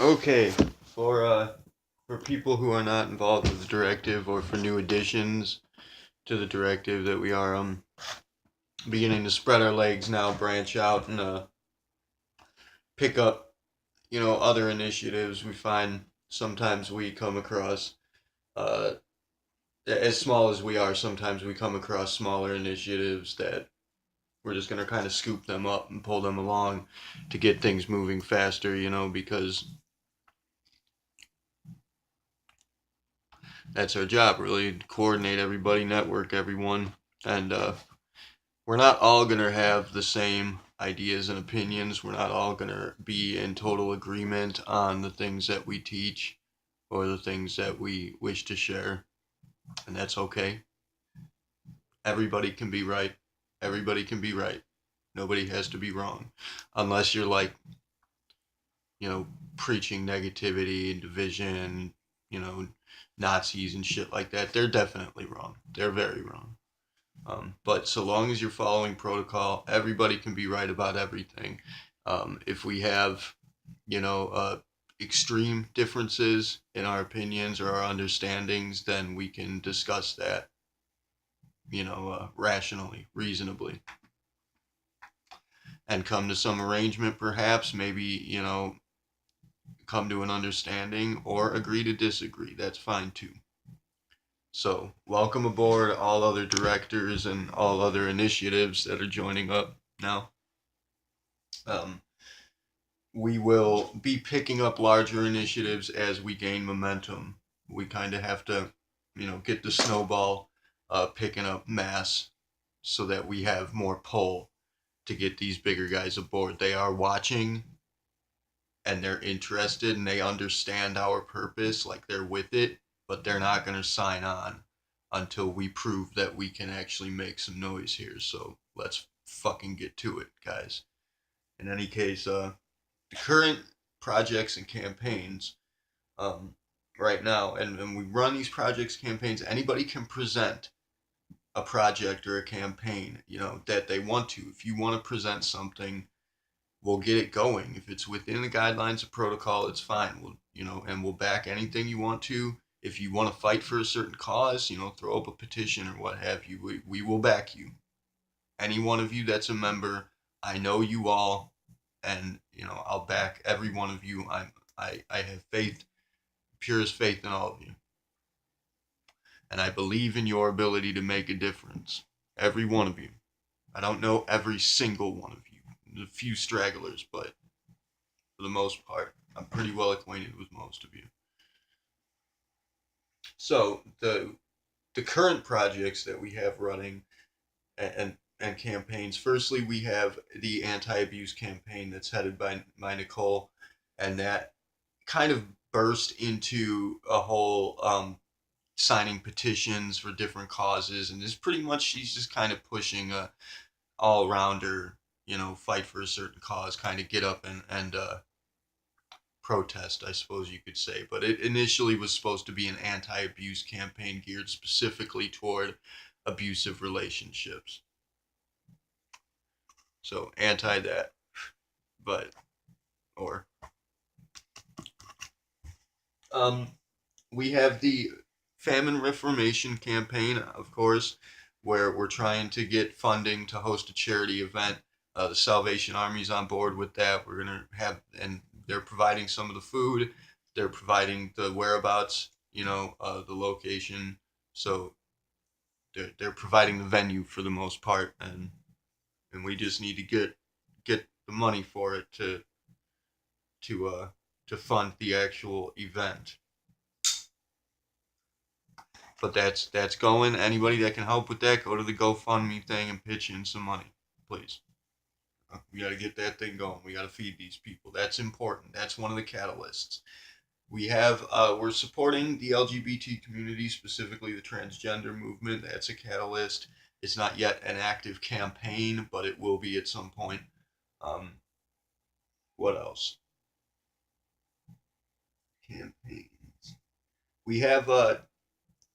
Okay, for people who are not involved with the directive or for new additions to the directive that we are beginning to spread our legs now, branch out and pick up, other initiatives. We find sometimes we come across uh as small as we are, sometimes we come across smaller initiatives that we're just going to kind of scoop them up and pull them along to get things moving faster, because that's our job, really, to coordinate everybody, network everyone, and we're not all going to have the same ideas and opinions. We're not all going to be in total agreement on the things that we teach or the things that we wish to share, and that's okay. Everybody can be right. Everybody can be right. Nobody has to be wrong. Unless you're like, you know, preaching negativity and division, you know, Nazis and shit like that. They're definitely wrong. They're very wrong. But so long as you're following protocol, everybody can be right about everything. If we have, extreme differences in our opinions or our understandings, then we can discuss that, rationally, reasonably, and come to some arrangement, perhaps, maybe, come to an understanding or agree to disagree. That's fine too. So, welcome aboard all other directors and all other initiatives that are joining up now. Um, we will be picking up larger initiatives as we gain momentum. We kind of have to, get the snowball picking up mass so that we have more pull to get these bigger guys aboard. They are watching and they're interested and they understand our purpose, like they're with it, but they're not going to sign on until we prove that we can actually make some noise here. So let's fucking get to it, guys. In any case, the current projects and campaigns um, right now, and we run these projects campaigns. Anybody can present a project or a campaign, that they want to. If you want to present something, we'll get it going. If it's within the guidelines of protocol, it's fine. And we'll back anything you want to. If you want to fight for a certain cause, throw up a petition or what have you. We will back you. Any one of you that's a member, I know you all, and I'll back every one of you. I have faith, purest faith in all of you, and I believe in your ability to make a difference. Every one of you. I don't know every single one of you. There's a few stragglers, but for the most part, I'm pretty well acquainted with most of you. So the current projects that we have running and campaigns. Firstly, we have the anti-abuse campaign that's headed by Nicole, and that kind of burst into a whole signing petitions for different causes, and is pretty much she's just kind of pushing a all rounder, fight for a certain cause, kind of get up and protest, I suppose you could say. But it initially was supposed to be an anti-abuse campaign geared specifically toward abusive relationships. So anti that, but or um, we have the famine reformation campaign, of course, where we're trying to get funding to host a charity event. The Salvation Army's on board with that. We're gonna have, and they're providing some of the food. They're providing the whereabouts, the location. So they're providing the venue for the most part, and we just need to get the money for it to uh to fund the actual event. But that's going. Anybody that can help with that, go to the GoFundMe thing and pitch in some money, please. We got to get that thing going. We got to feed these people. That's important. That's one of the catalysts. We're supporting the LGBT community, specifically the transgender movement. That's a catalyst. It's not yet an active campaign, but it will be at some point. Um, what else? Campaigns. We have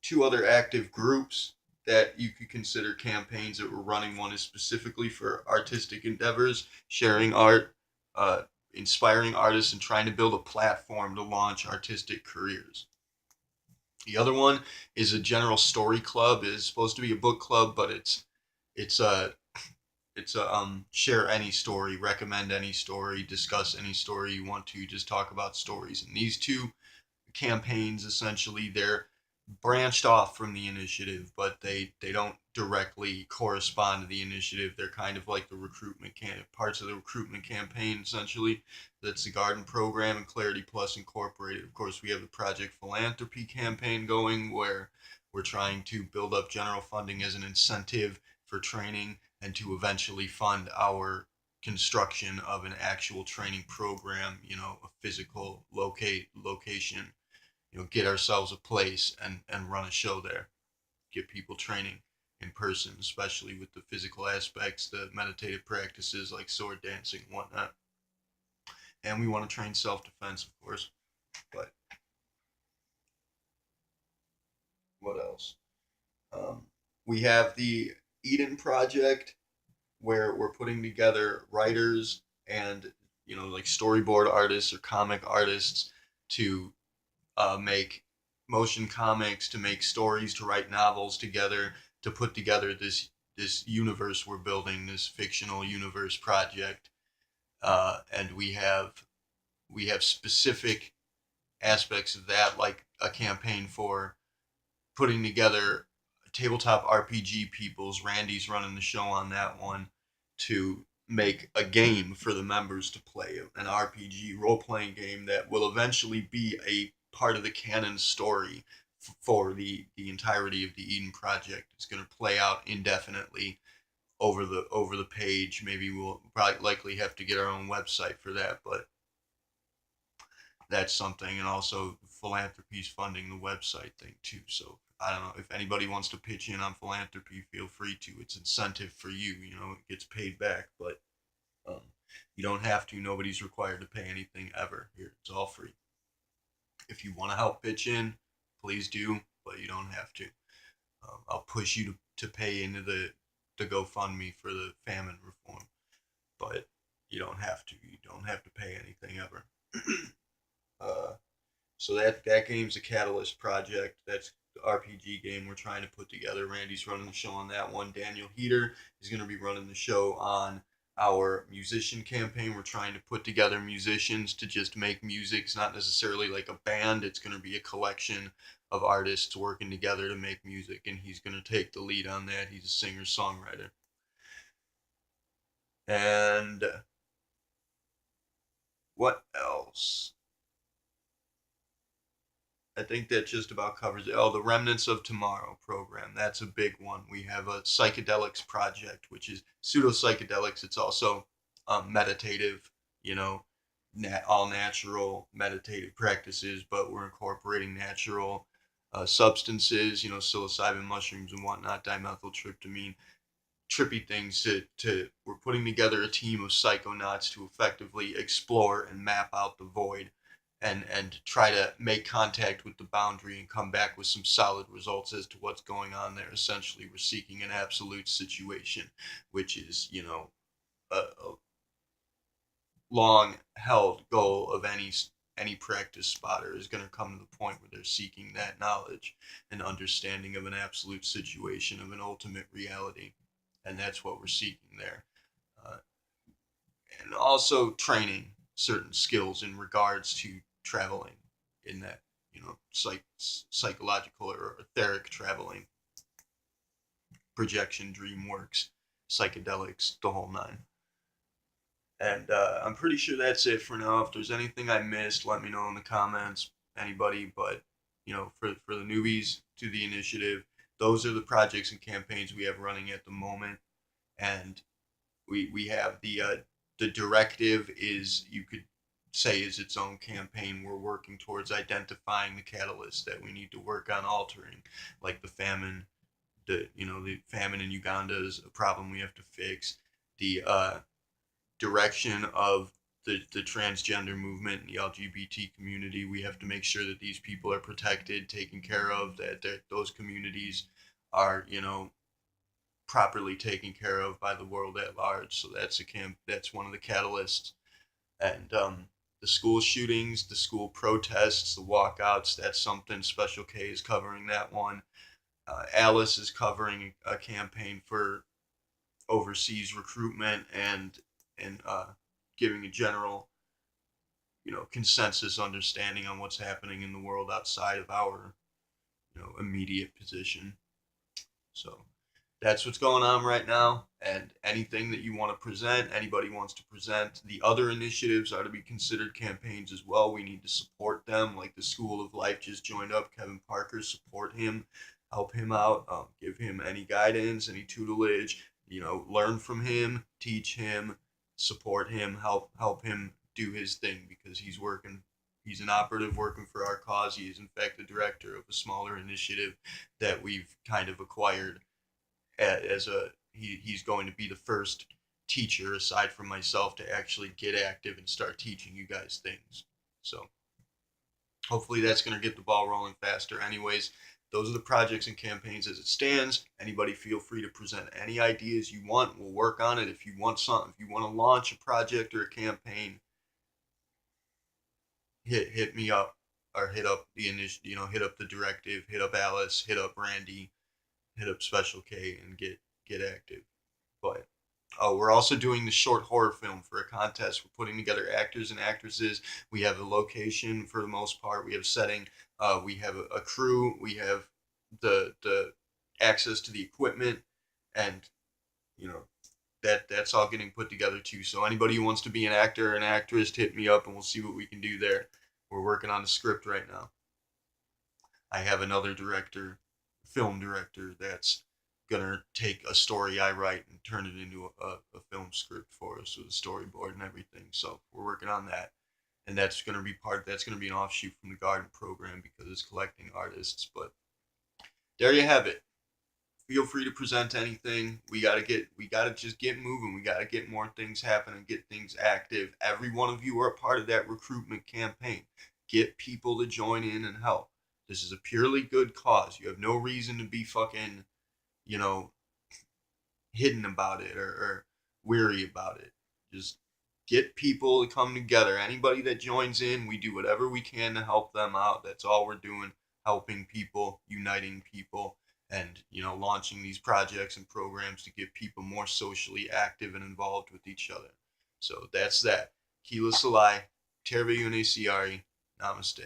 two other active groups that you could consider campaigns that we're running. One is specifically for artistic endeavors, sharing art, uh, inspiring artists and trying to build a platform to launch artistic careers. The other one is a general story club. It's supposed to be a book club, but it's a share any story, recommend any story, discuss any story you want to, just talk about stories. And these two campaigns, essentially, they're branched off from the initiative, but they don't directly correspond to the initiative. They're kind of like the parts of the recruitment campaign, essentially. That's the Garden Program and Clarity Plus Incorporated. Of course, we have the Project Philanthropy campaign going, where we're trying to build up general funding as an incentive for training and to eventually fund our construction of an actual training program, a physical location, get ourselves a place and run a show there, get people training in person, especially with the physical aspects, the meditative practices like sword dancing and whatnot. And we want to train self-defense, of course. But what else? We have the Eden Project, where we're putting together writers and like storyboard artists or comic artists to make motion comics, to make stories, to write novels together, to put together this universe we're building, this fictional universe project. And we have specific aspects of that, like a campaign for putting together tabletop RPG peoples. Randy's running the show on that one, to make a game for the members to play, an RPG role playing game that will eventually be a part of the canon story for the entirety of the Eden Project. It's going to play out indefinitely over the page. Maybe we'll probably likely have to get our own website for that, but that's something. And also, philanthropy's funding the website thing too. So I don't know if anybody wants to pitch in on philanthropy, feel free to. It's incentive for you. It gets paid back, but um, you don't have to. Nobody's required to pay anything ever here. It's all free. If you want to help pitch in, please do, but you don't have to. I'll push you to pay into the GoFundMe for the famine reform, but you don't have to. You don't have to pay anything ever. So that game's a Catalyst project. That's the RPG game we're trying to put together. Randy's running the show on that one. Daniel Heater is going to be running the show on our musician campaign. We're trying to put together musicians to just make music. It's not necessarily like a band. It's going to be a collection of artists working together to make music, and he's going to take the lead on that. He's a singer-songwriter. And what else? I think that just about covers it. Oh, the Remnants of Tomorrow program. That's a big one. We have a psychedelics project, which is pseudo psychedelics. It's also meditative, all natural meditative practices, but we're incorporating natural substances, psilocybin mushrooms and whatnot, dimethyltryptamine, trippy things we're putting together a team of psychonauts to effectively explore and map out the void and try to make contact with the boundary and come back with some solid results as to what's going on there. Essentially, we're seeking an absolute situation, which is, a long held goal of any practice spotter is going to come to the point where they're seeking that knowledge and understanding of an absolute situation, of an ultimate reality. And that's what we're seeking there. Uh, and also training certain skills in regards to traveling in that, psychological or etheric traveling, projection, dream works, psychedelics, the whole nine. And I'm pretty sure that's it for now. If there's anything I missed, let me know in the comments, anybody. But, for the newbies to the initiative, those are the projects and campaigns we have running at the moment. And we have the directive is, you could say, is its own campaign. We're working towards identifying the catalysts that we need to work on altering, like the famine. The famine in Uganda is a problem we have to fix. The direction of the transgender movement and the LGBT community, we have to make sure that these people are protected, taken care of, that those communities are, properly taken care of by the world at large. So that's one of the catalysts. And the school shootings, the school protests, the walkouts, that's something Special K is covering that one. Alice is covering a campaign for overseas recruitment and giving a general, consensus understanding on what's happening in the world outside of our, immediate position. So that's what's going on right now. And anything that you want to present, anybody wants to present, the other initiatives are to be considered campaigns as well. We need to support them. Like the School of Life just joined up. Kevin Parker, support him, help him out, give him any guidance, any tutelage. Learn from him, teach him, support him, help him do his thing because he's working. He's an operative working for our cause. He is in fact the director of a smaller initiative that we've kind of acquired as he's going to be the first teacher aside from myself to actually get active and start teaching you guys things. So hopefully that's going to get the ball rolling faster. Anyways, those are the projects and campaigns as it stands. Anybody feel free to present any ideas you want. We'll work on it. If you want something, if you want to launch a project or a campaign, hit me up or hit up the hit up the directive, hit up Alice, hit up Randy, hit up Special K, and get active. But we're also doing the short horror film for a contest. We're putting together actors and actresses. We have a location for the most part. We have setting. We have a crew. We have the access to the equipment, and you know that's all getting put together too. So anybody who wants to be an actor or an actress, hit me up and we'll see what we can do there. We're working on the script right now. I have another director, film director, that's gonna take a story I write and turn it into a film script for us with a storyboard and everything. So we're working on that, and that's gonna be That's gonna be an offshoot from the garden program because it's collecting artists. But there you have it. Feel free to present anything. We gotta just get moving. We gotta get more things happening, get things active. Every one of you are a part of that recruitment campaign. Get people to join in and help. This is a purely good cause. You have no reason to be fucking, you know, hidden about it or weary about it. Just get people to come together. Anybody that joins in, we do whatever we can to help them out. That's all we're doing, helping people, uniting people, and launching these projects and programs to get people more socially active and involved with each other. So that's that. Kila Salai, Terve Unesiari, Namaste.